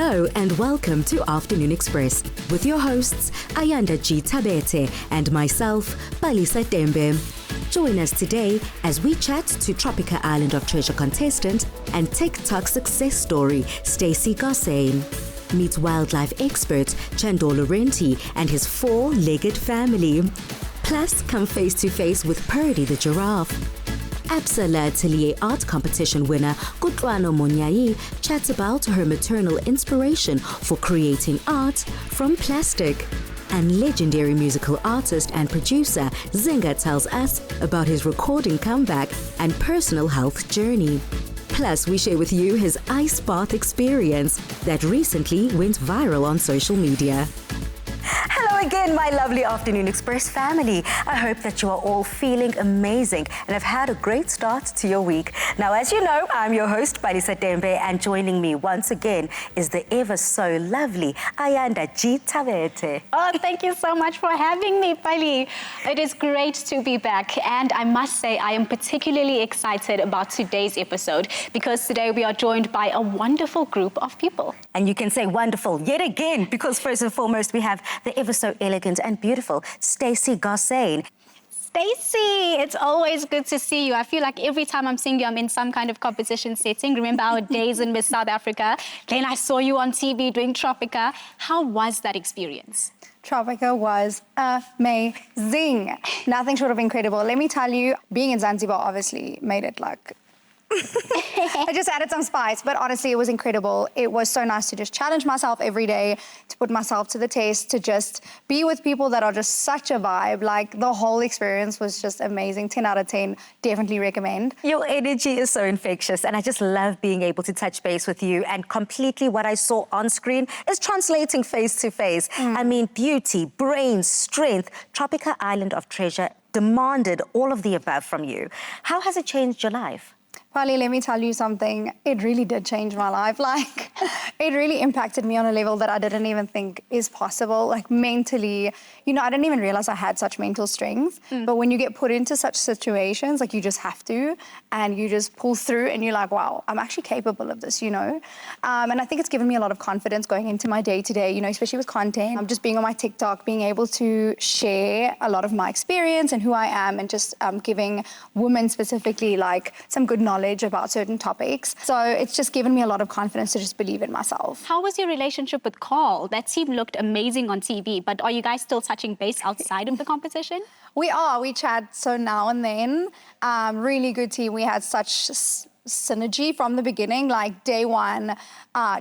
Hello and welcome to Afternoon Express with your hosts Ayanda Thabethe and myself, Balisa Dembe. Join us today as we chat to Tropica Island of Treasure contestant and TikTok success story Stacy Gossayn. Meet wildlife expert Shander Larenty and his four-legged family. Plus, come face-to-face with Purdy the giraffe. Absa L'Atelier Art Competition winner Kutlwano Monyai chats about her maternal inspiration for creating art from plastic. And legendary musical artist and producer Zingah tells us about his recording comeback and personal health journey. Plus, we share with you his ice bath experience that recently went viral on social media. Hello again, my lovely Afternoon Express family. I hope that you are all feeling amazing and have had a great start to your week. Now, as you know, I'm your host, Balisa Dembe, and joining me once again is the ever so lovely Ayanda Thabethe. Oh, thank you so much for having me, Pali. It is great to be back, and I must say I am particularly excited about today's episode because today we are joined by a wonderful group of people. And you can say wonderful yet again because first and foremost we have the ever so elegant and beautiful Stacy Gossayn. Stacy, it's always good to see you. I feel like every time I'm seeing you, I'm in some kind of competition setting. Remember our days in Miss South Africa? Then I saw you on TV doing Tropica. How was that experience? Tropica was amazing. Nothing short of incredible. Let me tell you, being in Zanzibar obviously made it like... I just added some spice, but honestly, it was incredible. It was so nice to just challenge myself every day, to put myself to the test, to just be with people that are just such a vibe. Like, the whole experience was just amazing. 10 out of 10, definitely recommend. Your energy is so infectious, and I just love being able to touch base with you. And completely what I saw on screen is translating face to face. I mean, beauty, brains, strength. Tropica Island of Treasure demanded all of the above from you. How has it changed your life? Pali, let me tell you something. It really did change my life. Like, it really impacted me on a level that I didn't even think is possible. Like, mentally, you know, I didn't even realize I had such mental strength. But when you get put into such situations, like, you just have to, and you just pull through, and you're like, wow, I'm actually capable of this, you know? And I think it's given me a lot of confidence going into my day-to-day, you know, especially with content. I'm just being on my TikTok, being able to share a lot of my experience and who I am, and just giving women specifically, like, some good knowledge about certain topics. So it's just given me a lot of confidence to just believe in myself. How was your relationship with Carl? That team looked amazing on TV, but are you guys still touching base outside of the competition? We are. We chat so now and then. Really good team. We had such synergy from the beginning. Like, day one,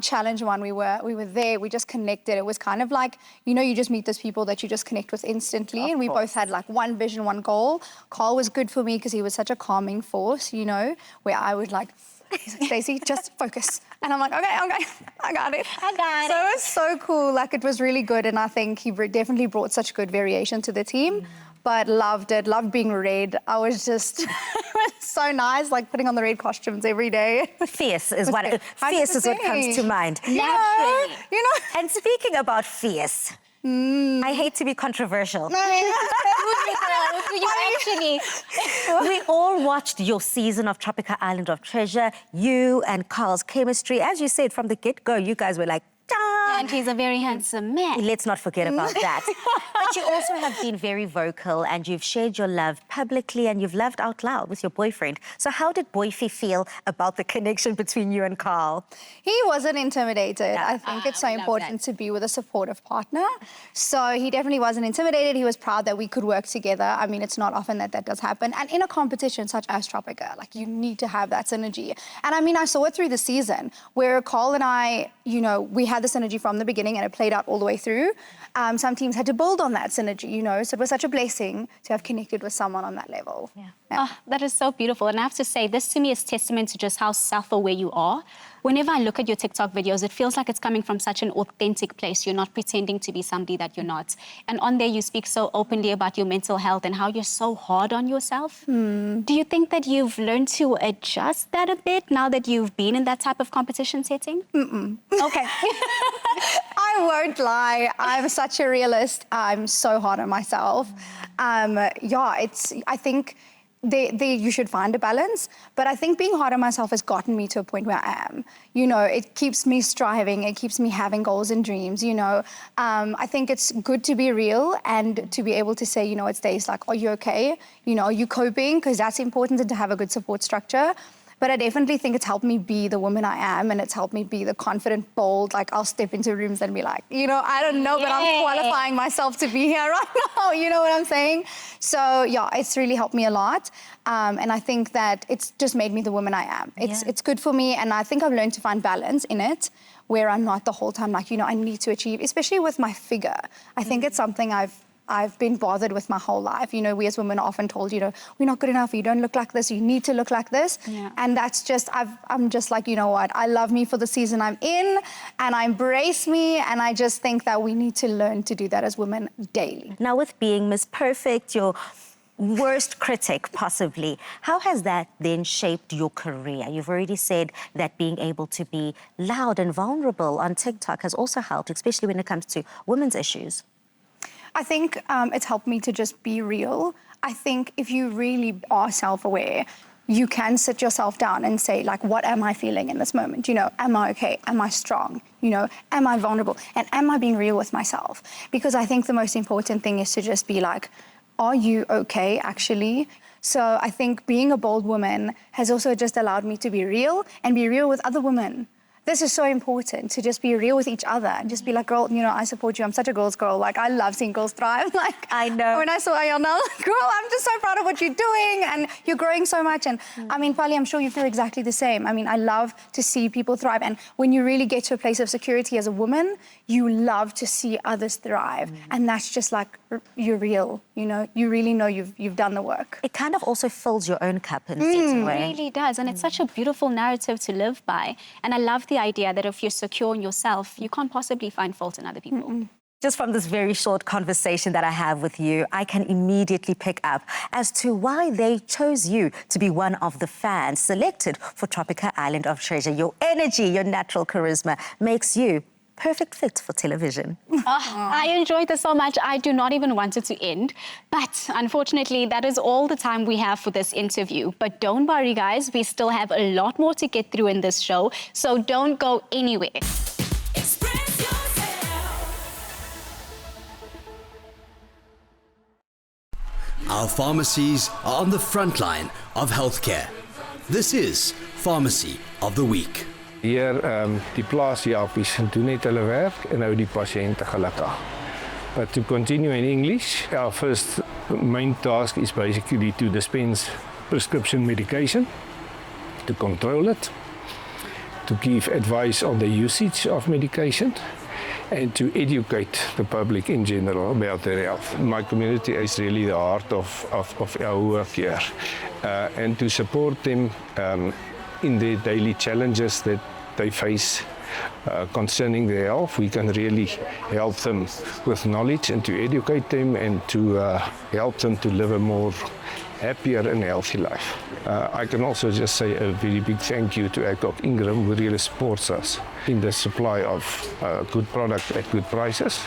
challenge one, we were there, we just connected. It was kind of like, you know, you just meet those people that you just connect with instantly. And we both had like one vision, one goal. Carl was good for me because he was such a calming force, you know, where I would like, Stacy, just focus. And I'm like, okay, I got it. I got it. So it was so cool. Like, it was really good. And I think he definitely brought such good variation to the team. But loved it, loved being red. I was just, it was so nice, like putting on the red costumes every day. Fierce is what comes to mind. Naturally. You know? And speaking about fierce, I hate to be controversial. We all watched your season of Tropica Island of Treasure. You and Carl's chemistry, as you said from the get-go, you guys were like, and he's a very handsome man. Let's not forget about that. But you also have been very vocal and you've shared your love publicly and you've loved out loud with your boyfriend. So how did Boyfie feel about the connection between you and Carl? He wasn't intimidated. Yeah. I think it's so important to be with a supportive partner. So he definitely wasn't intimidated. He was proud that we could work together. I mean, it's not often that does happen. And in a competition such as Tropica, like, you need to have that synergy. And I mean, I saw it through the season where Carl and I, you know, we had the synergy from the beginning and it played out all the way through. Some teams had to build on that synergy, you know, so it was such a blessing to have connected with someone on that level. Yeah. Oh, that is so beautiful. And I have to say, this to me is testament to just how self-aware you are. Whenever I look at your TikTok videos, it feels like it's coming from such an authentic place. You're not pretending to be somebody that you're not. And on there, you speak so openly about your mental health and how you're so hard on yourself. Do you think that you've learned to adjust that a bit now that you've been in that type of competition setting? Okay. I won't lie. I'm such a realist. I'm so hard on myself. Yeah, I think you should find a balance. But I think being hard on myself has gotten me to a point where I am. You know, it keeps me striving. It keeps me having goals and dreams, you know. I think it's good to be real and to be able to say, you know, it's days like, are you okay? You know, are you coping? Because that's important, and to have a good support structure. But I definitely think it's helped me be the woman I am, and it's helped me be the confident, bold, like I'll step into rooms and be like, you know, I don't know, but I'm qualifying myself to be here right now, you know what I'm saying? So yeah, it's really helped me a lot. And I think that it's just made me the woman I am. It's good for me, and I think I've learned to find balance in it, where I'm not the whole time like, you know, I need to achieve, especially with my figure. I think it's something I've been bothered with my whole life. You know, we as women are often told, you know, we're not good enough, you don't look like this, you need to look like this. Yeah. And that's just, I'm just like, you know what, I love me for the season I'm in, and I embrace me, and I just think that we need to learn to do that as women daily. Now, with being Miss Perfect, your worst critic, possibly, how has that then shaped your career? You've already said that being able to be loud and vulnerable on TikTok has also helped, especially when it comes to women's issues. I think it's helped me to just be real. I think if you really are self-aware, you can sit yourself down and say, like, what am I feeling in this moment? You know, am I okay? Am I strong? You know, am I vulnerable? And am I being real with myself? Because I think the most important thing is to just be like, are you okay, actually? So I think being a bold woman has also just allowed me to be real and be real with other women. This is so important, to just be real with each other and just be like, girl, you know, I support you. I'm such a girl's girl. Like, I love seeing girls thrive. Like, I know. When I saw Ayanda, girl, I'm just so proud of what you're doing, and you're growing so much. And I mean, Pali, I'm sure you feel exactly the same. I mean, I love to see people thrive. And when you really get to a place of security as a woman, you love to see others thrive. And that's just like, you're real, you know, you really know you've done the work. It kind of also fills your own cup in a certain way. It really does, and it's such a beautiful narrative to live by. And I love the idea that if you're secure in yourself, you can't possibly find fault in other people. Just from this very short conversation that I have with you, I can immediately pick up as to why they chose you to be one of the fans selected for Tropica Island of Treasure. Your energy, your natural charisma makes you perfect fit for television. I enjoyed this so much, I do not even want it to end. But unfortunately, that is all the time we have for this interview. But don't worry, guys, we still have a lot more to get through in this show, so don't go anywhere. Express yourself. Our pharmacies are on the front line of healthcare. This is Pharmacy of the Week. Hier die plaasjapies doen net hulle werk en hou die pasiënte gelukkig. But to continue in English, our first main task is basically to dispense prescription medication, to control it, to give advice on the usage of medication, and to educate the public in general about their health. My community is really the heart of our work here, and to support them in their daily challenges that they face concerning their health. We can really help them with knowledge and to educate them and to help them to live a more happier and healthy life. I can also just say a very big thank you to Adcock Ingram, who really supports us in the supply of good product at good prices,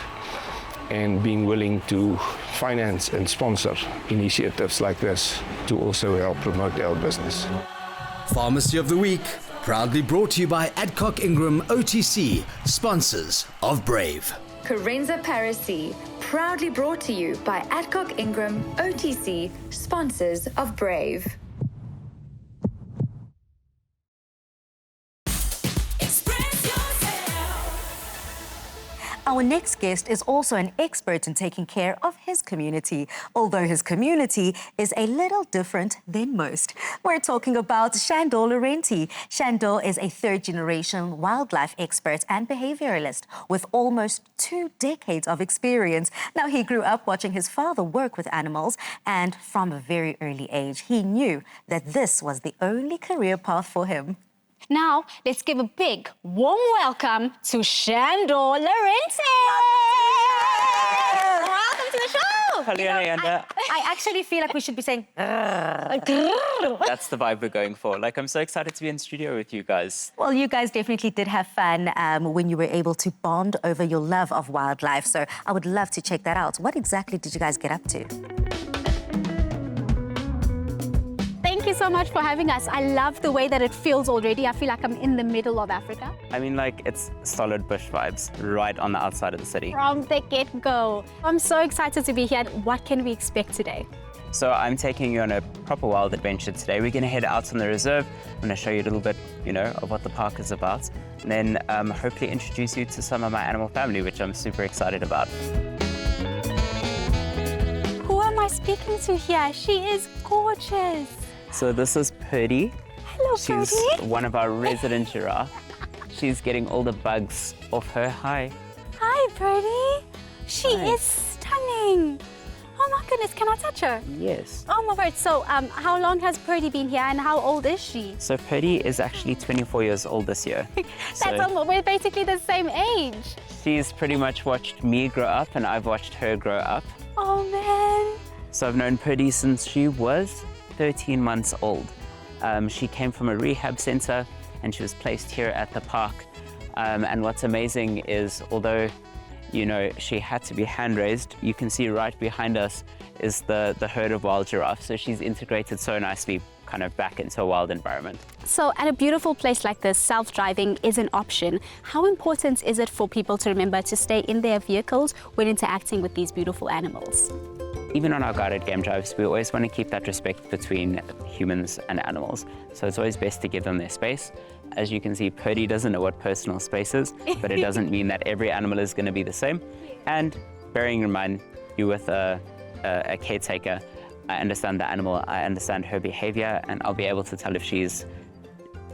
and being willing to finance and sponsor initiatives like this to also help promote our business. Pharmacy of the Week, proudly brought to you by Adcock Ingram OTC, sponsors of Brave. Carenza Parisi, proudly brought to you by Adcock Ingram OTC, sponsors of Brave. Our next guest is also an expert in taking care of his community, although his community is a little different than most. We're talking about Shander Larenty. Shander is a third-generation wildlife expert and behaviourist with almost 2 decades of experience. Now, he grew up watching his father work with animals, and from a very early age, he knew that this was the only career path for him. Now, let's give a big, warm welcome to Shander Larenty! Welcome to the show! Hello, Ayanda. I actually feel like we should be saying... That's the vibe we're going for. Like, I'm so excited to be in studio with you guys. Well, you guys definitely did have fun when you were able to bond over your love of wildlife, so I would love to check that out. What exactly did you guys get up to? thank you so much for having us. I love the way that it feels already. I feel like I'm in the middle of Africa. I mean, like, it's solid bush vibes right on the outside of the city. From the get-go. I'm so excited to be here. What can we expect today? So I'm taking you on a proper wild adventure today. We're going to head out on the reserve. I'm going to show you a little bit, of what the park is about. And then hopefully introduce you to some of my animal family, which I'm super excited about. Who am I speaking to here? She is gorgeous. So this is Purdy. Hello, She's Purdy. one of our resident giraffe. She's getting all the bugs off her. Hi. Hi, Purdy. She Hi. is stunning. Oh my goodness, can I touch her? Yes. Oh my word. So how long has Purdy been here and how old is she? So Purdy is actually 24 years old this year. We're basically the same age. She's pretty much watched me grow up and I've watched her grow up. Oh man. So I've known Purdy since she was 13 months old. She came from a rehab center and she was placed here at the park. And what's amazing is, although she had to be hand-raised, you can see right behind us is the herd of wild giraffes. So she's integrated so nicely kind of back into a wild environment. So at a beautiful place like this, self-driving is an option. How important is it for people to remember to stay in their vehicles when interacting with these beautiful animals? Even on our guided game drives, we always want to keep that respect between humans and animals. So it's always best to give them their space. As you can see, Purdy doesn't know what personal space is, but it doesn't mean that every animal is going to be the same. And bearing in mind, you're with a caretaker, I understand the animal, I understand her behavior, and I'll be able to tell if she's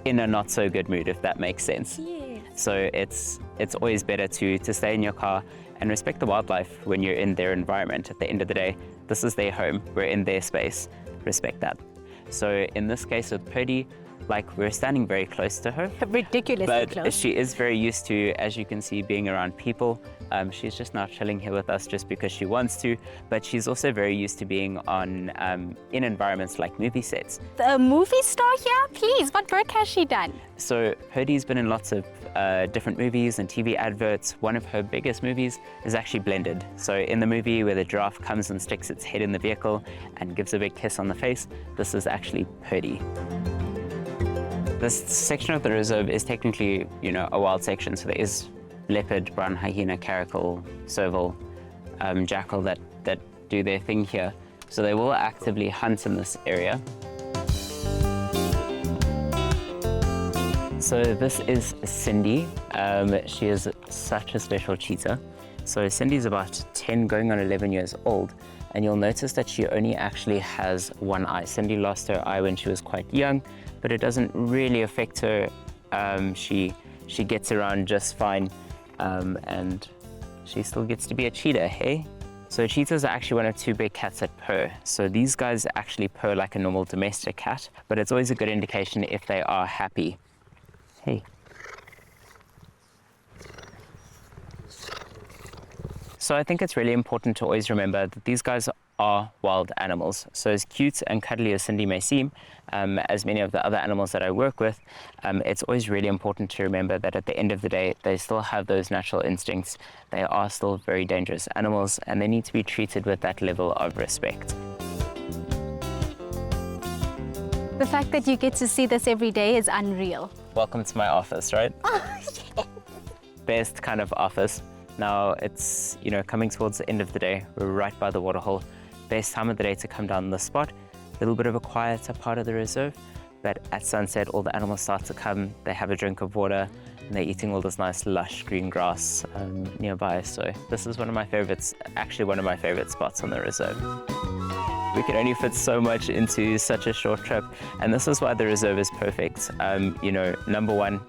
in a not so good mood, if that makes sense. Yes. So it's always better to stay in your car and respect the wildlife when you're in their environment. At the end of the day, this is their home, we're in their space, respect that. So in this case with Purdy, we're standing very close to her. Ridiculously but close. She is very used to, as you can see, being around people. She's just not chilling here with us just because she wants to, but she's also very used to being in environments like movie sets. The movie star here? Please, what work has she done? So Purdy's been in lots of different movies and TV adverts. One of her biggest movies is actually Blended. So in the movie where the giraffe comes and sticks its head in the vehicle and gives a big kiss on the face, this is actually Purdy. This section of the reserve is technically, a wild section. So there is leopard, brown hyena, caracal, serval, jackal that do their thing here. So they will actively hunt in this area. So this is Cindy. She is such a special cheetah. So Cindy's about 10 going on 11 years old. And you'll notice that she only actually has one eye. Cindy lost her eye when she was quite young, but it doesn't really affect her. She gets around just fine, and she still gets to be a cheetah, hey? So cheetahs are actually one of two big cats that purr. So these guys actually purr like a normal domestic cat, but it's always a good indication if they are happy. Hey. So I think it's really important to always remember that these guys are wild animals. So as cute and cuddly as Cindy may seem, as many of the other animals that I work with, it's always really important to remember that at the end of the day, they still have those natural instincts. They are still very dangerous animals, and they need to be treated with that level of respect. The fact that you get to see this every day is unreal. Welcome to my office, right? Oh, yes. Best kind of office. Now it's, coming towards the end of the day. We're right by the waterhole. Best time of the day to come down this spot. A little bit of a quieter part of the reserve, but at sunset, all the animals start to come. They have a drink of water, and they're eating all this nice, lush green grass nearby. So this is one of my favorites, actually one of my favorite spots on the reserve. We can only fit so much into such a short trip, and this is why the reserve is perfect. Number one,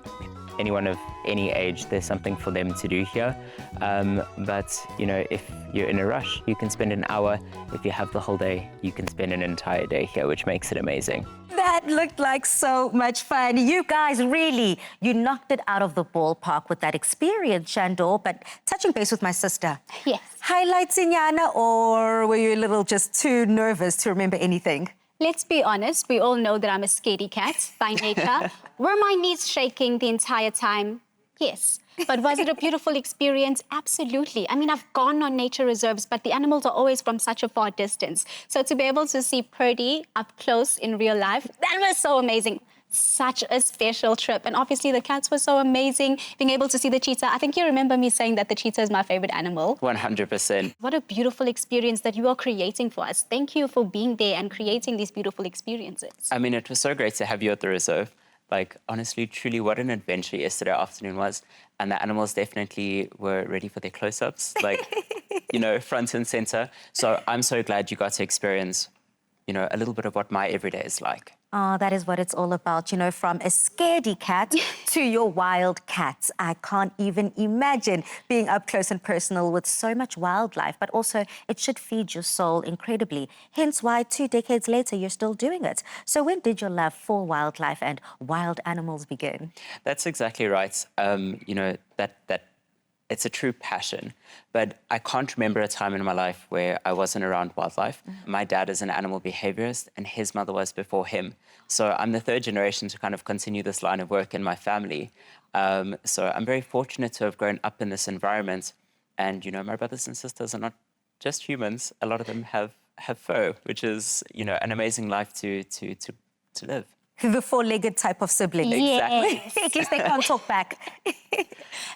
anyone of any age, there's something for them to do here. But if you're in a rush, you can spend an hour. If you have the whole day, you can spend an entire day here, which makes it amazing. That looked like so much fun. You guys you knocked it out of the ballpark with that experience, Shander. But touching base with my sister. Yes. Highlights, Inyana, or were you a little just too nervous to remember anything? Let's be honest, we all know that I'm a scaredy cat by nature. Were my knees shaking the entire time? Yes. But was it a beautiful experience? Absolutely. I mean, I've gone on nature reserves, but the animals are always from such a far distance. So to be able to see Purdy up close in real life, that was so amazing. Such a special trip. And obviously the cats were so amazing. Being able to see the cheetah. I think you remember me saying that the cheetah is my favorite animal. 100%. What a beautiful experience that you are creating for us. Thank you for being there and creating these beautiful experiences. I mean, it was so great to have you at the reserve. Like, honestly, truly, what an adventure yesterday afternoon was. And the animals definitely were ready for their close-ups, like, you know, front and center. So I'm so glad you got to experience, you know, a little bit of what my everyday is like. Oh, that is what it's all about, you know, from a scaredy cat to your wild cats. I can't even imagine being up close and personal with so much wildlife, but also it should feed your soul incredibly. Hence why 2 decades later, you're still doing it. So when did your love for wildlife and wild animals begin? That's exactly right. You know, that it's a true passion, but I can't remember a time in my life where I wasn't around wildlife. My dad is an animal behaviourist and his mother was before him. So I'm the 3rd generation to kind of continue this line of work in my family. So I'm very fortunate to have grown up in this environment. And, you know, my brothers and sisters are not just humans. A lot of them have fur, which is, you know, an amazing life to live. The 4-legged type of sibling. Exactly. In case they can't talk back.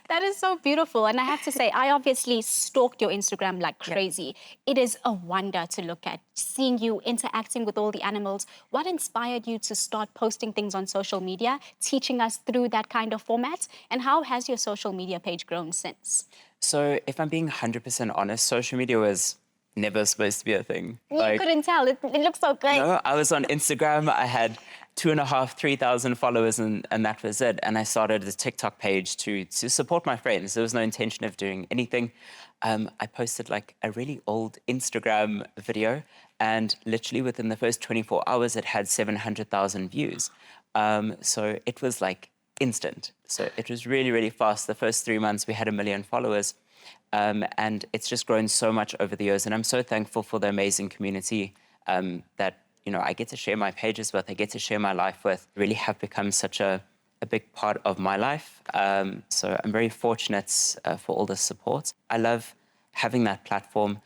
That is so beautiful. And I have to say, I obviously stalked your Instagram like crazy. It is a wonder to look at, seeing you interacting with all the animals. What inspired you to start posting things on social media, teaching us through that kind of format? And how has your social media page grown since? So if I'm being 100% honest, social media was never supposed to be a thing. You couldn't tell. It looks so great. No, I was on Instagram. I had 2,500, 3,000 followers, and that was it. And I started a TikTok page to support my friends. There was no intention of doing anything. I posted like a really old Instagram video, and literally within the first 24 hours, it had 700,000 views. So it was like instant. So it was really, really fast. The first 3 months, we had 1 million followers. And it's just grown so much over the years. And I'm so thankful for the amazing community that, you know, I get to share my pages with, I get to share my life with, really have become such a big part of my life. So I'm very fortunate for all the support. I love having that platform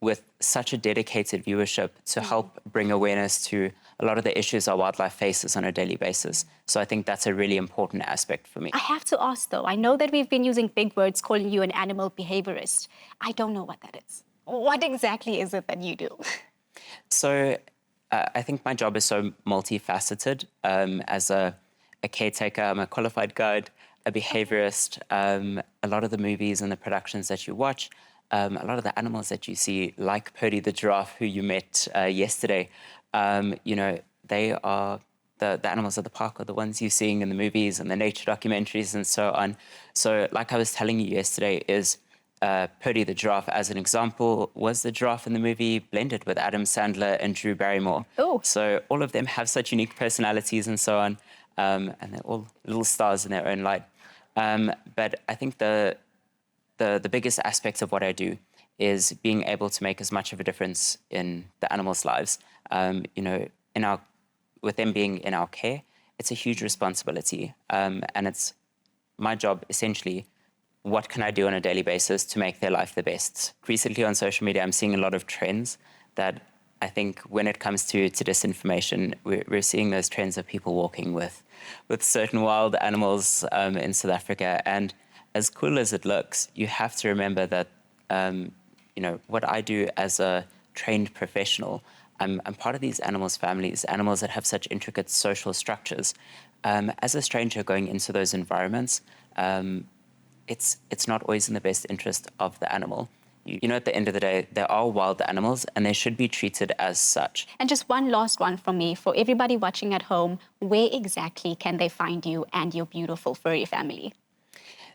with such a dedicated viewership to help bring awareness to a lot of the issues our wildlife faces on a daily basis. So I think that's a really important aspect for me. I have to ask, though, I know that we've been using big words calling you an animal behaviourist. I don't know what that is. What exactly is it that you do? So I think my job is so multifaceted. As a caretaker, I'm a qualified guide, a behaviourist. A lot of the movies and the productions that you watch, a lot of the animals that you see, like Purdy the giraffe, who you met yesterday, you know, they are the animals of the park are the ones you're seeing in the movies and the nature documentaries and so on. So like I was telling you yesterday, is Purdy the giraffe, as an example, was the giraffe in the movie blended with Adam Sandler and Drew Barrymore. Oh. So all of them have such unique personalities and so on, and they're all little stars in their own light. But I think the biggest aspect of what I do is being able to make as much of a difference in the animals' lives. You know, with them being in our care, it's a huge responsibility, and it's my job essentially. What can I do on a daily basis to make their life the best? Recently on social media, I'm seeing a lot of trends that I think when it comes to disinformation, we're seeing those trends of people walking with certain wild animals in South Africa. And as cool as it looks, you have to remember that, you know, what I do as a trained professional, I'm part of these animals' families, animals that have such intricate social structures. As a stranger going into those environments, it's not always in the best interest of the animal. You know, at the end of the day, they are wild animals and they should be treated as such. And just one last one from me. For everybody watching at home, where exactly can they find you and your beautiful furry family?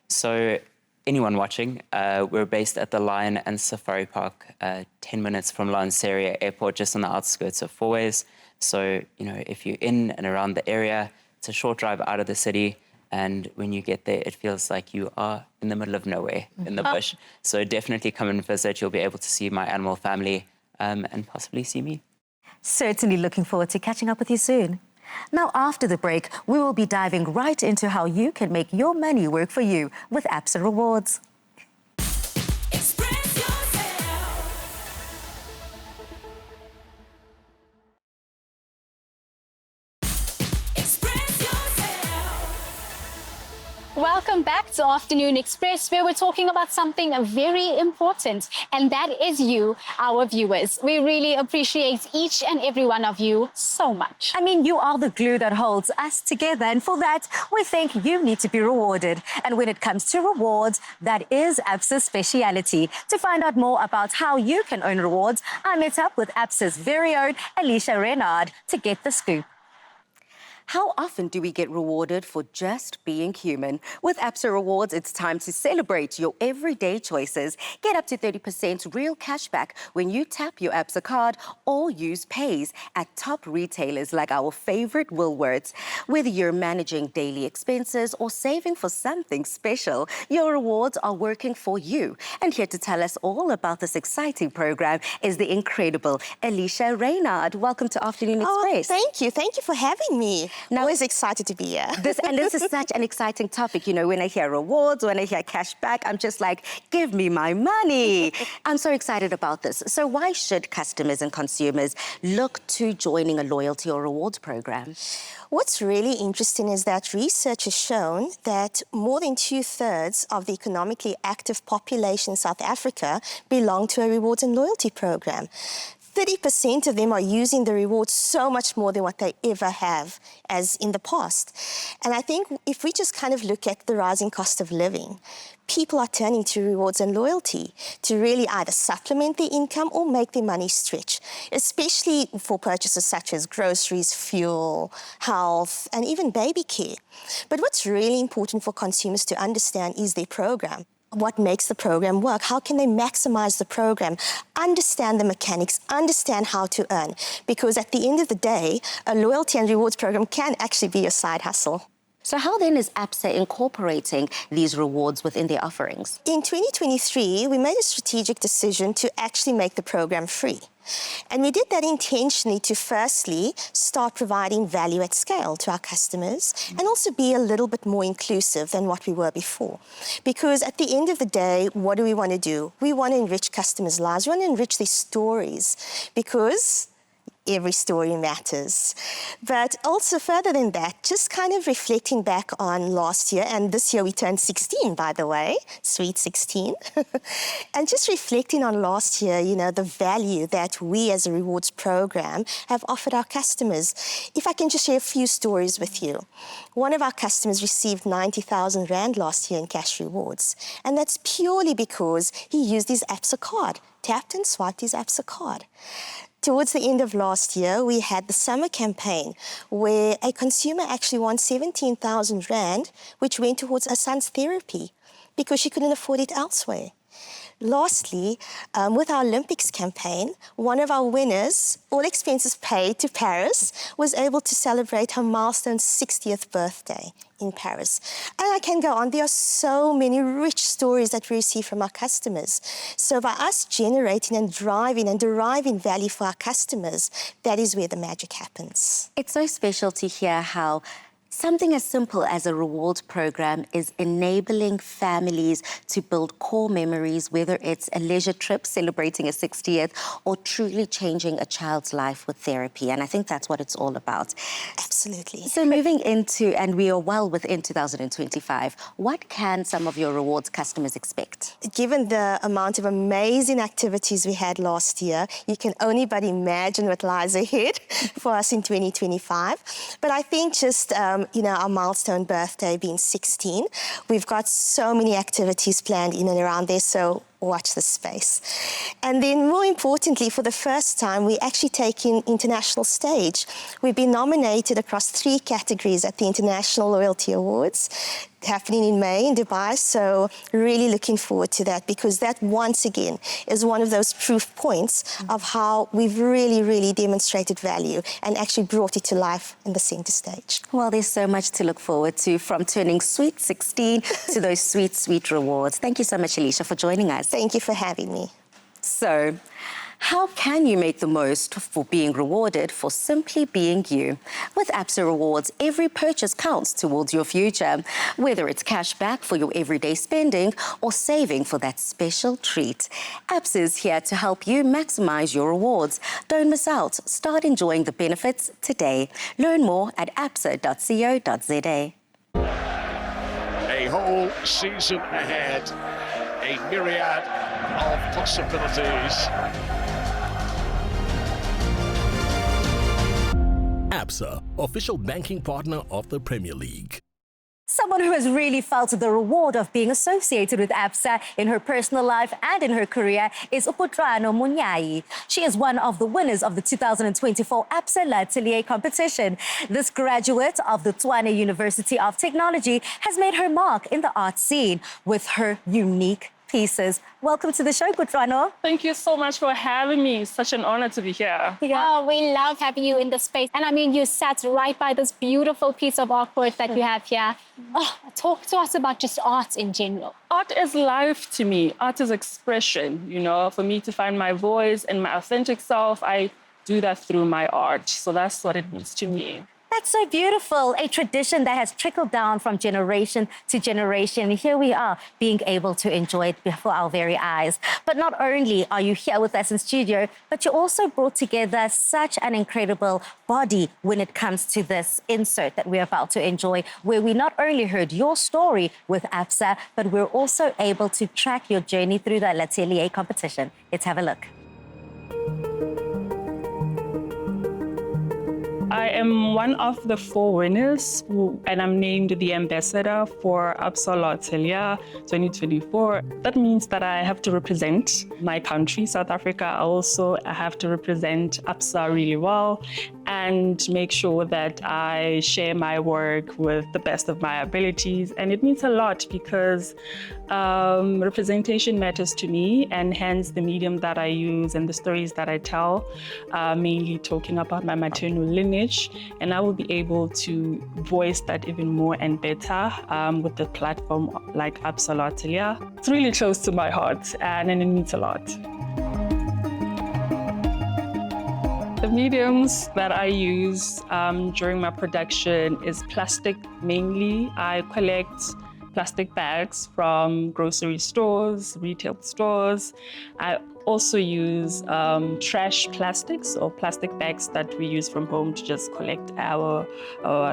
So anyone watching, we're based at the Lion and Safari Park, 10 minutes from Lanseria Airport, just on the outskirts of Fourways. So, you know, if you're in and around the area, it's a short drive out of the city. And when you get there, it feels like you are in the middle of nowhere, in the bush. So definitely come and visit. You'll be able to see my animal family and possibly see me. Certainly looking forward to catching up with you soon. Now, after the break, we will be diving right into how you can make your money work for you with Absa Rewards. Welcome back to Afternoon Express, where we're talking about something very important, and that is you, our viewers. We really appreciate each and every one of you so much. I mean, you are the glue that holds us together, and for that, we think you need to be rewarded. And when it comes to rewards, that is Absa's speciality. To find out more about how you can earn rewards, I met up with Absa's very own Ayanda Thabethe to get the scoop. How often do we get rewarded for just being human? With Absa Rewards, it's time to celebrate your everyday choices. Get up to 30% real cashback when you tap your Absa card or use Pays at top retailers like our favorite Woolworths. Whether you're managing daily expenses or saving for something special, your rewards are working for you. And here to tell us all about this exciting program is the incredible Ayanda Thabethe. Welcome to Afternoon Express. Thank you. Thank you for having me. Now, always excited to be here. This is such an exciting topic. You know, when I hear rewards, when I hear cash back, I'm just like, give me my money. I'm so excited about this. So why should customers and consumers look to joining a loyalty or rewards program? What's really interesting is that research has shown that more than 2/3 of the economically active population in South Africa belong to a rewards and loyalty program. 30% of them are using the rewards so much more than what they ever have as in the past. And I think if we just kind of look at the rising cost of living, people are turning to rewards and loyalty to really either supplement their income or make their money stretch, especially for purchases such as groceries, fuel, health, and even baby care. But what's really important for consumers to understand is their program. What makes the program work? How can they maximize the program? Understand the mechanics, understand how to earn. Because at the end of the day, a loyalty and rewards program can actually be a side hustle. So how then is Absa incorporating these rewards within their offerings? In 2023, we made a strategic decision to actually make the program free. And we did that intentionally to firstly start providing value at scale to our customers and also be a little bit more inclusive than what we were before. Because at the end of the day, what do we want to do? We want to enrich customers' lives. We want to enrich their stories because every story matters. But also further than that, just kind of reflecting back on last year, and this year we turned 16, by the way, sweet 16. And just reflecting on last year, you know, the value that we as a rewards program have offered our customers. If I can just share a few stories with you. One of our customers received 90,000 Rand last year in cash rewards. And that's purely because he used his Absa card, tapped and swiped his Absa card. Towards the end of last year, we had the summer campaign where a consumer actually won 17,000 Rand, which went towards her son's therapy because she couldn't afford it elsewhere. Lastly, with our Olympics campaign, one of our winners, all expenses paid to Paris, was able to celebrate her milestone 60th birthday in Paris. And I can go on. There are so many rich stories that we receive from our customers. So by us generating and driving and deriving value for our customers, that is where the magic happens. It's so special to hear how something as simple as a rewards program is enabling families to build core memories, whether it's a leisure trip celebrating a 60th or truly changing a child's life with therapy. And I think that's what it's all about. Absolutely. So moving into, and we are well within 2025, what can some of your rewards customers expect? Given the amount of amazing activities we had last year, you can only but imagine what lies ahead for us in 2025. But I think just you know, our milestone birthday being 16. We've got so many activities planned in and around there, so watch this space. And then more importantly, for the first time, we're actually taking international stage. We've been nominated across 3 categories at the International Loyalty Awards, happening in May in Dubai. So really looking forward to that, because that once again is one of those proof points of how we've really demonstrated value and actually brought it to life in the center stage. Well, there's so much to look forward to, from turning sweet 16 to those sweet rewards. Thank you so much, Ayanda, for joining us. Thank you for having me. So, How can you make the most for being rewarded for simply being you? With Absa Rewards, every purchase counts towards your future, whether it's cash back for your everyday spending or saving for that special treat. Absa is here to help you maximize your rewards. Don't miss out. Start enjoying the benefits today. Learn more at absa.co.za. A whole season ahead, a myriad of possibilities. Absa, official banking partner of the Premier League. Someone who has really felt the reward of being associated with Absa in her personal life and in her career is Kutlwano Monyai. She is one of the winners of the 2024 Absa L'Atelier Competition. This graduate of the Tshwane University of Technology has made her mark in the art scene with her unique pieces. Welcome to the show, Kutlwano. Thank you so much for having me. Such an honor to be here. Yeah. Oh, we love having you in the space. And I mean, you sat right by this beautiful piece of artwork that you have here. Oh, talk to us about just art in general. Art is life to me. Art is expression, you know. For me to find my voice and my authentic self, I do that through my art. So that's what it means to me. That's so beautiful, a tradition that has trickled down from generation to generation. Here we are, being able to enjoy it before our very eyes. But not only are you here with us in studio, but you also brought together such an incredible body when it comes to this insert that we're about to enjoy, where we not only heard your story with Absa, but we're also able to track your journey through the L'Atelier competition. Let's have a look. I am one of the 4 winners, and I'm named the ambassador for Absa L'Atelier 2024. That means that I have to represent my country, South Africa. I have to represent Absa really well and make sure that I share my work with the best of my abilities. And it means a lot because representation matters to me, and hence the medium that I use and the stories that I tell, mainly talking about my maternal lineage. And I will be able to voice that even more and better with the platform like Absa L'Atelier. It's really close to my heart, and it means a lot. The mediums that I use during my production is plastic mainly. I collect plastic bags from grocery stores, retail stores. I also use trash plastics or plastic bags that we use from home to just collect our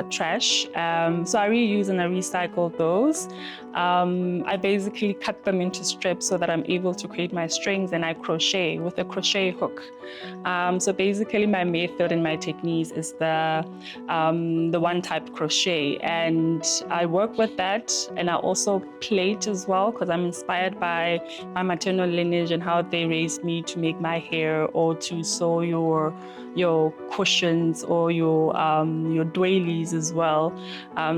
trash. So I reuse and I recycle those. I basically cut them into strips so that I'm able to create my strings, and I crochet with a crochet hook. So basically my method and my techniques is the one type crochet, and I work with that, and I also plait as well because I'm inspired by my maternal lineage and how they raised me to make my hair or to sew your cushions or your doilies as well.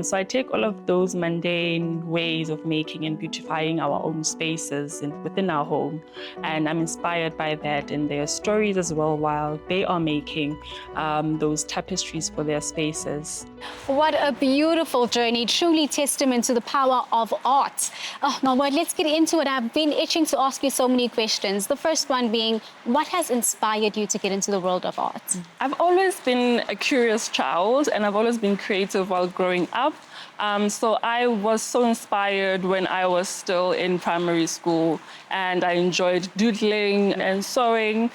So I take all of those mundane ways of making and beautifying our own spaces within our home, and I'm inspired by that and their stories as well while they are making those tapestries for their spaces. What a beautiful journey, truly testament to the power of art. Oh my word, let's get into it. I've been itching to ask you so many questions. The first one being, what has inspired you to get into the world of art? I've always been a curious child, and I've always been creative while growing up. So I was so inspired when I was still in primary school, and I enjoyed doodling and sewing.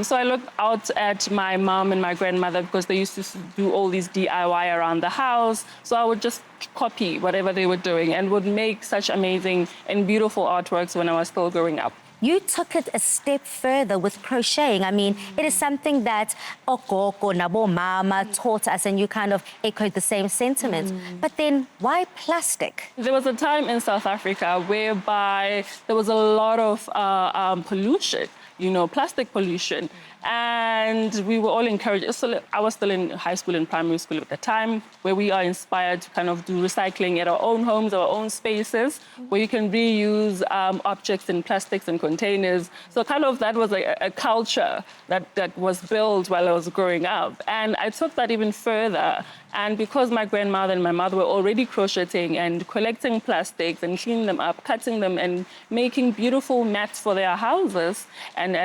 So I looked out at my mom and my grandmother because they used to do all these DIY around the house. So I would just copy whatever they were doing and would make such amazing and beautiful artworks when I was still growing up. You took it a step further with crocheting. I mean, it is something that Okoko, Nabo Mama taught us, and you kind of echoed the same sentiments. But then why plastic? There was a time in South Africa whereby there was a lot of pollution, you know, plastic pollution. And we were all encouraged. So I was still in high school and primary school at the time, where we are inspired to kind of do recycling at our own homes, our own spaces, where you can reuse objects in plastics and containers. So kind of that was a culture that was built while I was growing up. And I took that even further And because my grandmother and my mother were already crocheting and collecting plastics and cleaning them up, cutting them and making beautiful mats for their houses and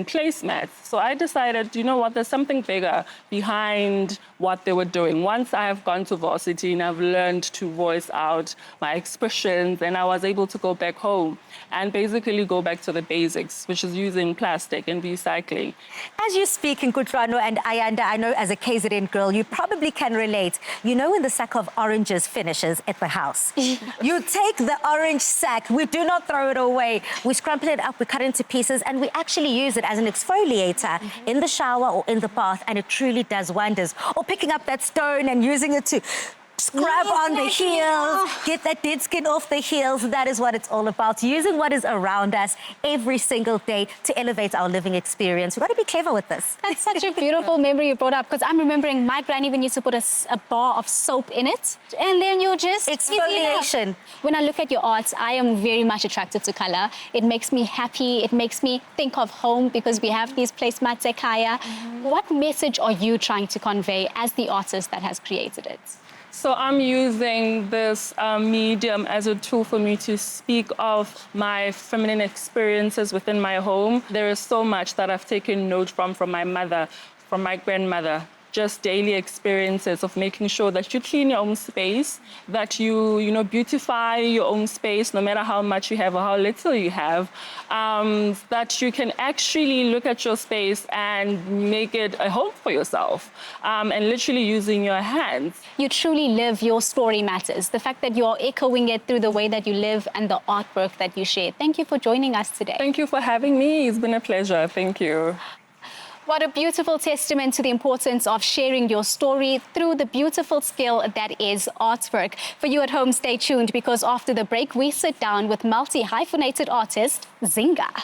placemats. So I decided, you know what, there's something bigger behind what they were doing. Once I have gone to varsity and I've learned to voice out my expressions, and I was able to go back home and basically go back to the basics, which is using plastic and recycling. As you speak in Kutlwano and Ayanda, I know as a KZN girl, you probably can relate. You know when the sack of oranges finishes at the house, you take the orange sack, we do not throw it away. We scrumple it up, we cut it into pieces, and we actually use it as an exfoliator in the shower or in the bath, and it truly does wonders. Or picking up that stone and using it to scrub on the heels, get that dead skin off the heels. That is what it's all about. Using what is around us every single day to elevate our living experience. We've got to be clever with this. That's such a beautiful memory you brought up, because I'm remembering my granny even used to put a bar of soap in it, and then you just... Exfoliation. When I look at your arts, I am very much attracted to color. It makes me happy. It makes me think of home, because we have these placemats at Kaya. What message are you trying to convey as the artist that has created it? So I'm using this medium as a tool for me to speak of my feminine experiences within my home. There is so much that I've taken note from my mother, from my grandmother. Just daily experiences of making sure that you clean your own space, that you beautify your own space, no matter how much you have or how little you have, that you can actually look at your space and make it a home for yourself, and literally using your hands. You truly live your story matters. The fact that you're echoing it through the way that you live and the artwork that you share. Thank you for joining us today. Thank you for having me. It's been a pleasure. Thank you. What a beautiful testament to the importance of sharing your story through the beautiful skill that is artwork. For you at home, stay tuned, because after the break, we sit down with multi-hyphenated artist Zingah.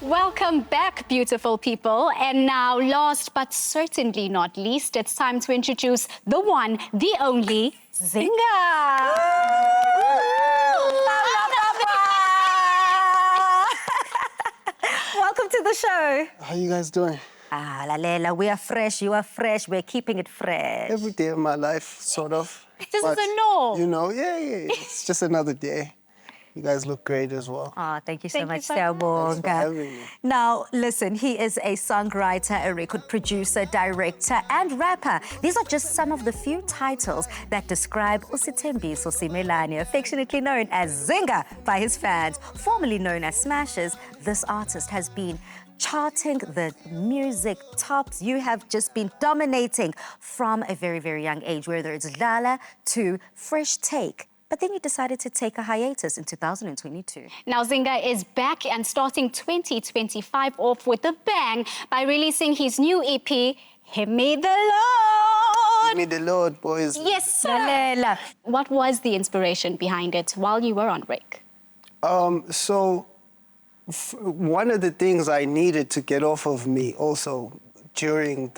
Welcome back, beautiful people. And now, last but certainly not least, it's time to introduce the one, the only, Zingah. Welcome to the show. How you guys doing? Lalela, we are fresh, you are fresh, we're keeping it fresh. Every day of my life, sort of. This is a no. You know, yeah, it's just another day. You guys look great as well. Oh, thank you so Thank much, you so Sawubonga. Thanks for having me. Now, listen, he is a songwriter, a record producer, director, and rapper. These are just some of the few titles that describe uSithembiso Simelane, affectionately known as Zingah by his fans. Formerly known as Smashers, this artist has been charting the music tops. You have just been dominating from a very, very young age, whether it's Lala to Fresh Take. But then you decided to take a hiatus in 2022. Now, Zingah is back and starting 2025 off with a bang by releasing his new EP, Himmy the Lawd. Himmy the Lawd, boys. Yes, sir. What was the inspiration behind it while you were on break? One of the things I needed to get off of me also during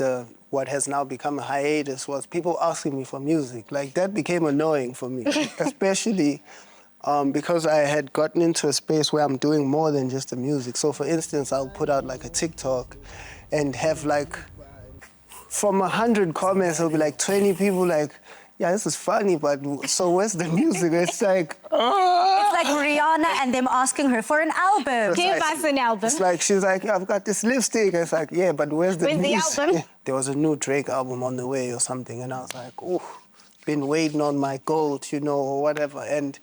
what has now become a hiatus was people asking me for music. Like, that became annoying for me, especially because I had gotten into a space where I'm doing more than just the music. So, for instance, I'll put out like a TikTok and have like, from 100 comments, there'll be like 20 people like, yeah, this is funny, but so where's the music? It's like, It's like Rihanna and them asking her for an album. Precisely. Give us an album. It's like, she's like, I've got this lipstick. It's like, yeah, but where's the music? album? Yeah. There was a new Drake album on the way or something, and I was like, oh, been waiting on my gold, or whatever. And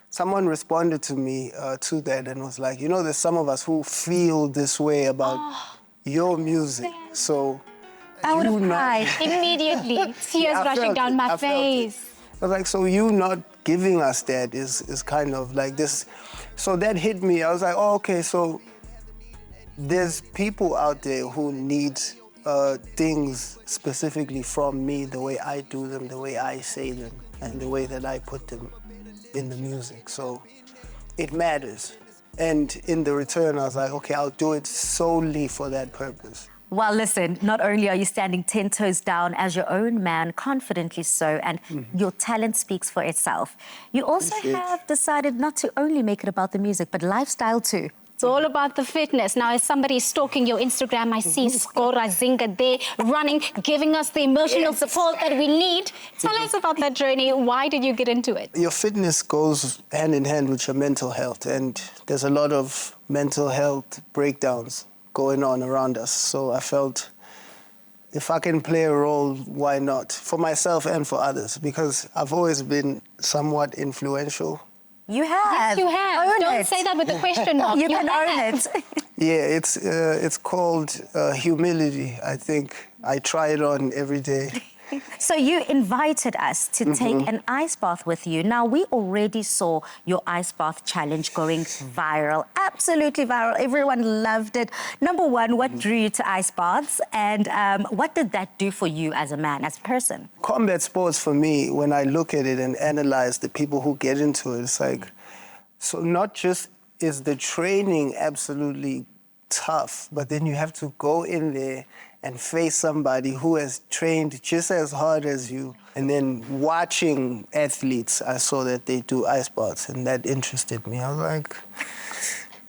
someone responded to me to that and was like, there's some of us who feel this way about your music. So I would have cried. Immediately, tears rushing down my face. I was like, so you not giving us that is kind of like this. So that hit me. I was like, oh, okay, so there's people out there who need things specifically from me, the way I do them, the way I say them, and the way that I put them in the music. So it matters. And in the return, I was like, okay, I'll do it solely for that purpose. Well, listen, not only are you standing 10 toes down as your own man, confidently so, and your talent speaks for itself, you also have decided not to only make it about the music, but lifestyle too. It's all about the fitness. Now, as somebody stalking your Instagram, I see Skora Zingah there running, giving us the emotional support that we need. Tell us about that journey. Why did you get into it? Your fitness goes hand in hand with your mental health, and there's a lot of mental health breakdowns going on around us. So I felt if I can play a role, why not? For myself and for others, because I've always been somewhat influential. You have. Yes, you have. Own Don't it. say that with a question mark. You can own it. Yeah, it's called humility. I think I try it on every day. So you invited us to take an ice bath with you. Now, we already saw your ice bath challenge going viral, absolutely viral. Everyone loved it. Number one, what drew you to ice baths? And what did that do for you as a man, as a person? Combat sports, for me, when I look at it and analyze the people who get into it, it's like, so not just is the training absolutely tough, but then you have to go in there and face somebody who has trained just as hard as you. And then watching athletes, I saw that they do ice baths, and that interested me. I was like,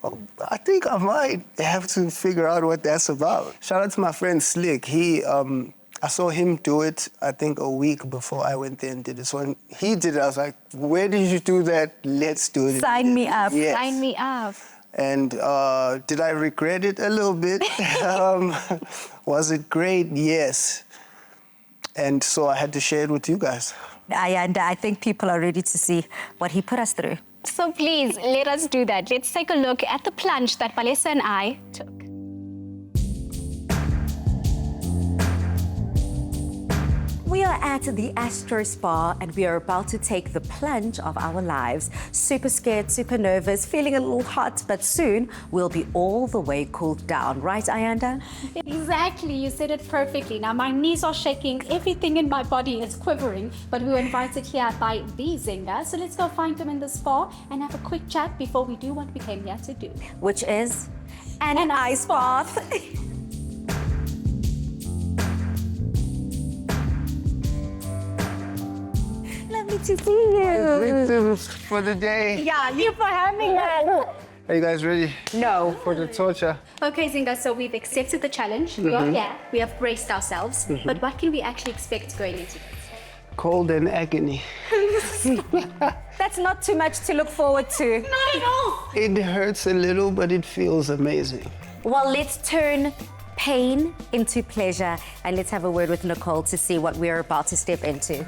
oh, I think I might have to figure out what that's about. Shout out to my friend Slick. I saw him do it, I think, a week before I went there and did it. So when he did it, I was like, where did you do that? Let's do it. Sign me up. Yes. Sign me up. And did I regret it a little bit? Was it great? Yes. And so I had to share it with you guys. Ayanda, I think people are ready to see what he put us through. So please, let us do that. Let's take a look at the plunge that Palesa and I took. We are at the Astro Spa and we are about to take the plunge of our lives. Super scared, super nervous, feeling a little hot, but soon we'll be all the way cooled down. Right, Ayanda? Exactly, you said it perfectly. Now my knees are shaking, everything in my body is quivering, but we were invited here by the Zingah. So let's go find them in the spa and have a quick chat before we do what we came here to do. Which is an ice bath. To see you. Victims for the day. Yeah, you for having us. Are you guys ready? No. For the torture? Okay, Zingah, so we've accepted the challenge. We are here. We have braced ourselves. But what can we actually expect going into this? Cold and agony. That's not too much to look forward to. Not at all. It hurts a little, but it feels amazing. Well, let's turn pain into pleasure and let's have a word with Nicole to see what we're about to step into.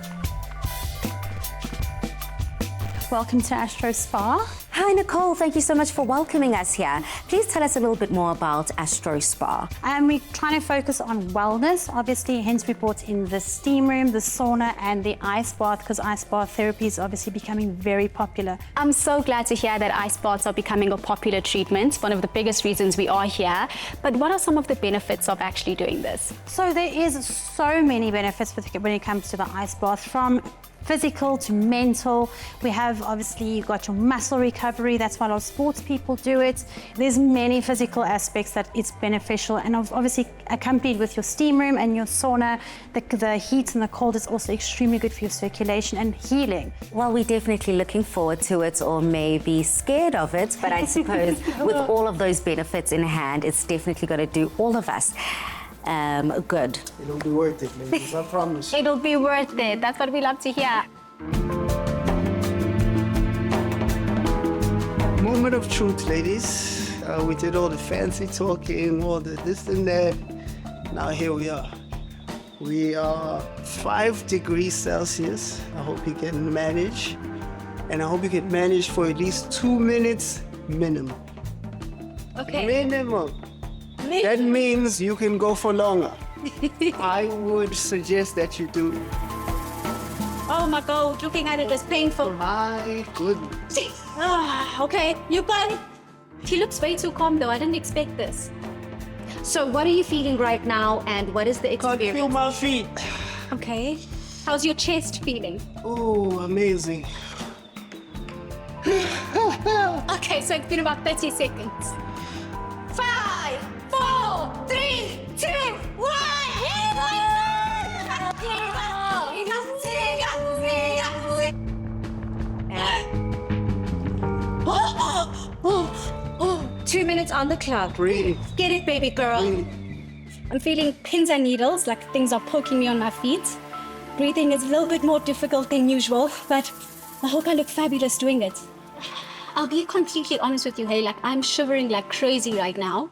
Welcome to Astro Spa. Hi, Nicole. Thank you so much for welcoming us here. Please tell us a little bit more about Astro Spa. We're trying to focus on wellness, obviously, hence we brought in the steam room, the sauna, and the ice bath, because ice bath therapy is obviously becoming very popular. I'm so glad to hear that ice baths are becoming a popular treatment, one of the biggest reasons we are here. But what are some of the benefits of actually doing this? So there is so many benefits when it comes to the ice bath, from physical to mental. We have, obviously, you've got your muscle recovery. That's why a lot of sports people do it. There's many physical aspects that it's beneficial, and obviously accompanied with your steam room and your sauna. The heat and the cold is also extremely good for your circulation and healing. Well, we're definitely looking forward to it, or maybe scared of it, but I suppose with all of those benefits in hand, it's definitely going to do all of us good. It'll be worth it, ladies, I promise. It'll be worth it. That's what we love to hear. Moment of truth, ladies. We did all the fancy talking, all the this and that. Now here we are. We are 5 degrees Celsius. I hope you can manage. And I hope you can manage for at least 2 minutes minimum. Okay. Minimum. That means you can go for longer. I would suggest that you do. Oh my God, looking at it is painful. My goodness. Okay, you got it. He looks way too calm though. I didn't expect this. So what are you feeling right now, and what is the experience? I feel my feet. Okay. How's your chest feeling? Oh, amazing. Okay, so it's been about 30 seconds. 5, 4, 3, 2, 2 minutes on the clock. Breathe. Get it, baby girl. Breathe. I'm feeling pins and needles, like things are poking me on my feet. Breathing is a little bit more difficult than usual, but I hope I look fabulous doing it. I'll be completely honest with you, hey, like I'm shivering like crazy right now.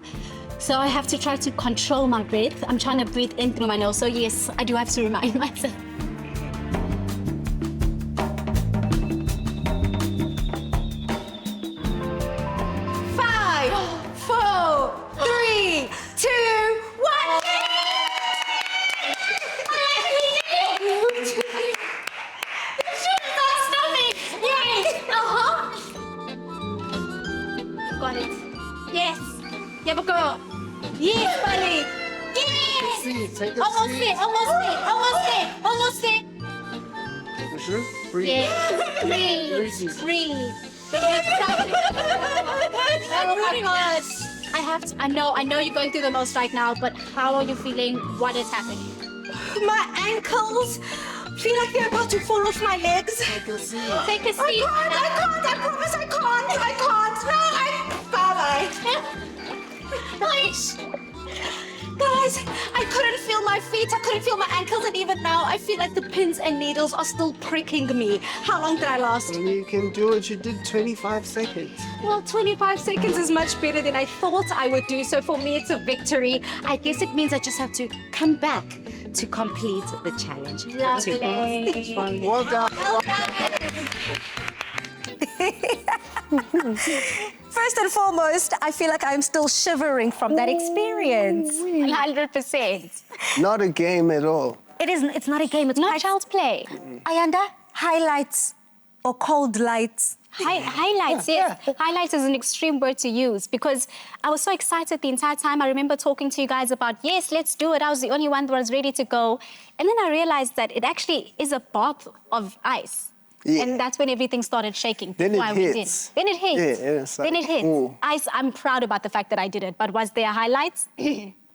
So I have to try to control my breath. I'm trying to breathe in through my nose, so yes, I do have to remind myself. 3, 2, 1. Got it. Yes. Yeah, but girl. Yes, buddy. Yes. Almost there. Almost there. You sure? Breathe. Yeah. Breathe. Oh my gosh. I know you're going through the most right now, but how are you feeling? What is happening? My ankles feel like they're about to fall off my legs. Take a seat. I can't. I promise I can't. No, bye-bye. Please. Guys, I couldn't feel my feet, I couldn't feel my ankles, and even now I feel like the pins and needles are still pricking me. How long did I last? You can do it. You did 25 seconds. Well, 25 seconds is much better than I thought I would do, so for me it's a victory. I guess it means I just have to come back to complete the challenge. Lovely. Well done. First and foremost, I feel like I'm still shivering from that experience. 100%. Not a game at all. It's not a game, it's Not child's play. Ayanda, highlights or cold lights? Highlights, yes. Highlights is an extreme word to use because I was so excited the entire time. I remember talking to you guys about, yes, let's do it. I was the only one that was ready to go. And then I realized that it actually is a bath of ice. Yeah. And that's when everything started shaking. Then it Why we did. hits. Then it hits. Yeah, it's like, then it hits. ooh. I'm proud about the fact that I did it. But was there highlights?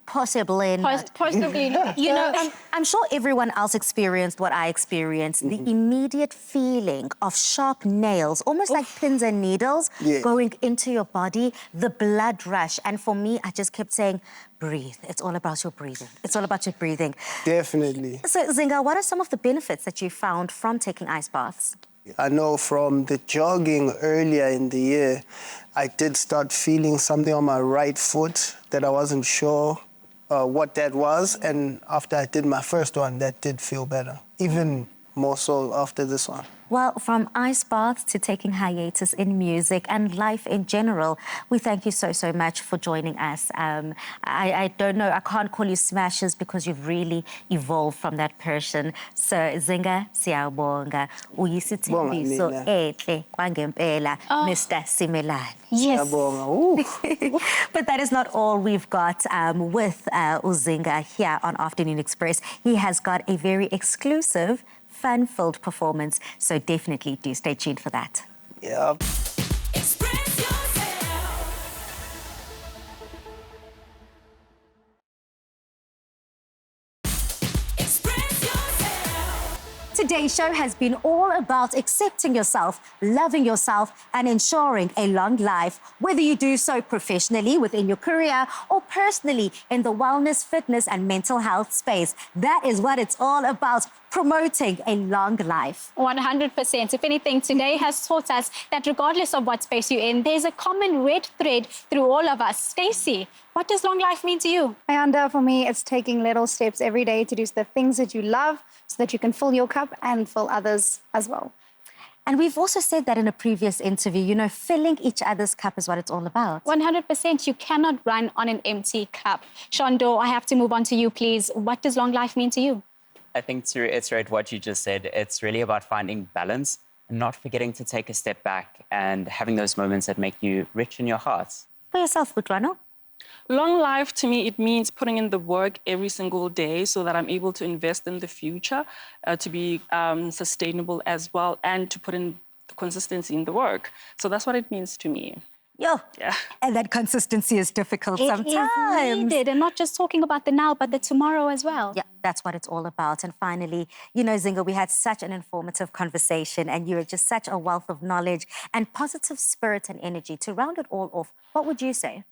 Possibly not. Possibly not. You know, I'm sure everyone else experienced what I experienced. The immediate feeling of sharp nails, almost like pins and needles, going into your body, the blood rush. And for me, I just kept saying, breathe. It's all about your breathing. It's all about your breathing. Definitely. So, Zingah, what are some of the benefits that you found from taking ice baths? I know from the jogging earlier in the year, I did start feeling something on my right foot that I wasn't sure what that was. And after I did my first one, that did feel better. Even more so after this one. Well, from ice baths to taking hiatus in music and life in general, we thank you so, so much for joining us. I don't know, I can't call you smashers because you've really evolved from that person. So, Zingah, siyabonga. Uyisithembiso ehle kwangempela, Mr. Simelane. Yes. But that is not all we've got with Zingah here on Afternoon Express. He has got a very exclusive, fun-filled performance, so definitely do stay tuned for that. Yeah. Today's show has been all about accepting yourself, loving yourself, and ensuring a long life, whether you do so professionally within your career or personally in the wellness, fitness, and mental health space. That is what it's all about, promoting a long life. 100%. If anything, today has taught us that regardless of what space you're in, there's a common red thread through all of us. Stacy, what does long life mean to you? And for me, it's taking little steps every day to do the things that you love so that you can fill your cup and fill others as well. And we've also said that in a previous interview, you know, filling each other's cup is what it's all about. 100%. You cannot run on an empty cup. Shander, I have to move on to you, please. What does long life mean to you? I think to reiterate what you just said, it's really about finding balance and not forgetting to take a step back and having those moments that make you rich in your heart. For yourself, Kutlwano? Long life, to me, it means putting in the work every single day so that I'm able to invest in the future, to be sustainable as well, and to put in consistency in the work. So that's what it means to me. And that consistency is difficult sometimes. It is needed, and not just talking about the now, but the tomorrow as well. Yeah, that's what it's all about. And finally, you know, Zingah, we had such an informative conversation, and you are just such a wealth of knowledge and positive spirit and energy. To round it all off, what would you say?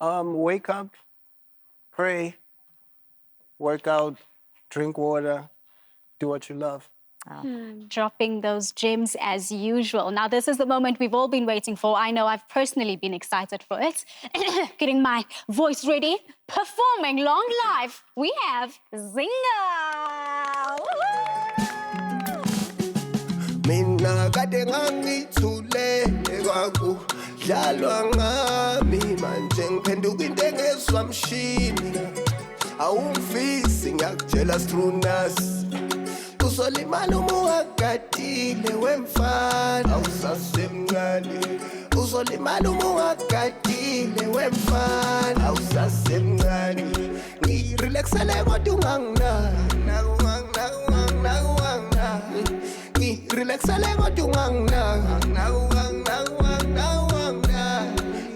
Wake up, pray, work out, drink water, do what you love. Dropping those gems as usual. Now, this is the moment we've all been waiting for. I know I've personally been excited for it. Getting my voice ready. Performing long live, we have Zingah. Mina kade ngangithule kwaku dlalwa ngami manje ngiphenduka into engezwamshini awumfisi ngiyakutshela strunas uzolimala uma ungagadile wemfana awusasemncane uzolimala uma ungagadile wemfana awusasemncane ngirelaxele kodwa unganginaka ngirelaxele kodwa unganginaka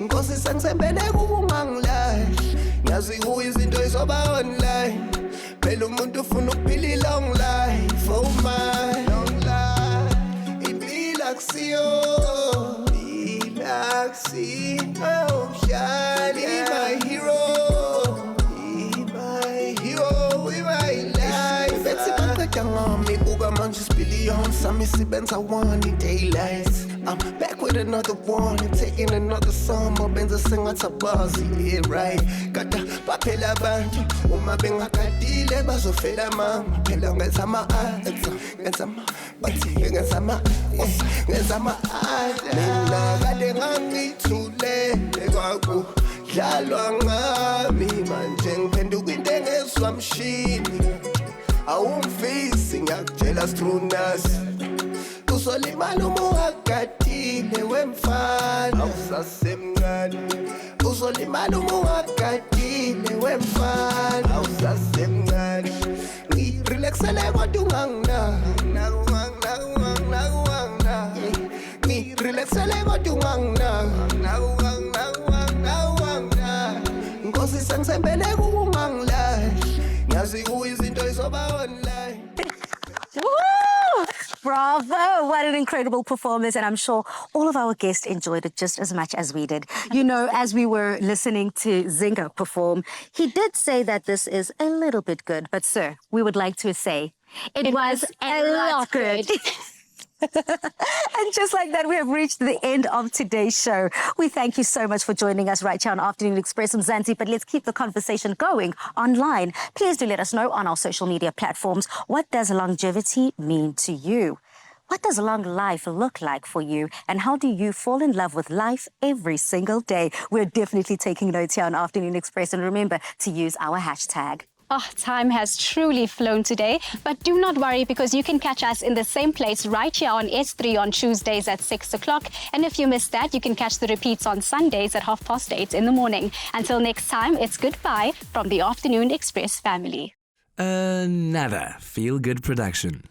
Nkosi sengizembele kungangilahli ngiyazi kuyizinto izoba online phela umuntu ufuna ukuphila long life oh my long life impilo akusiyo shali my hero my life bethi baqeda ngami buka manje isipillion sami sibenza one daylight I'm back with another one and taking another song benza sengathi abazi yeah right kata baphela abantu uma bengagadile bazofela mama phela ngezama mina kade ngangithule kwaku dlalwa ngami manje ngiphenduka into engezwamshini awumfisi ngiyakutshela strunas uzolimala uma ungagadile wemfana awusasemncane uzolimala uma ungagadile wemfana awusasemncane ngirelaxele kodwa unganginaka ngirelaxele kodwa unganginaka Nkosi sengizembele kungangilahli ngiyazi kuyizinto izoba online Woo! Bravo! What an incredible performance, and I'm sure all of our guests enjoyed it just as much as we did. You know, as we were listening to Zingah perform, he did say that this is a little bit good, but sir, we would like to say it was a lot good. And just like that, we have reached the end of today's show. We thank you so much for joining us right here on Afternoon Express Mzansi, but let's keep the conversation going online. Please do let us know on our social media platforms, what does longevity mean to you? What does a long life look like for you? And how do you fall in love with life every single day? We're definitely taking notes here on Afternoon Express, and remember to use our hashtag. Oh, time has truly flown today, but do not worry because you can catch us in the same place right here on S3 on Tuesdays at 6 o'clock. And if you missed that, you can catch the repeats on Sundays at 8:30 in the morning. Until next time, it's goodbye from the Afternoon Express family. Another feel-good production.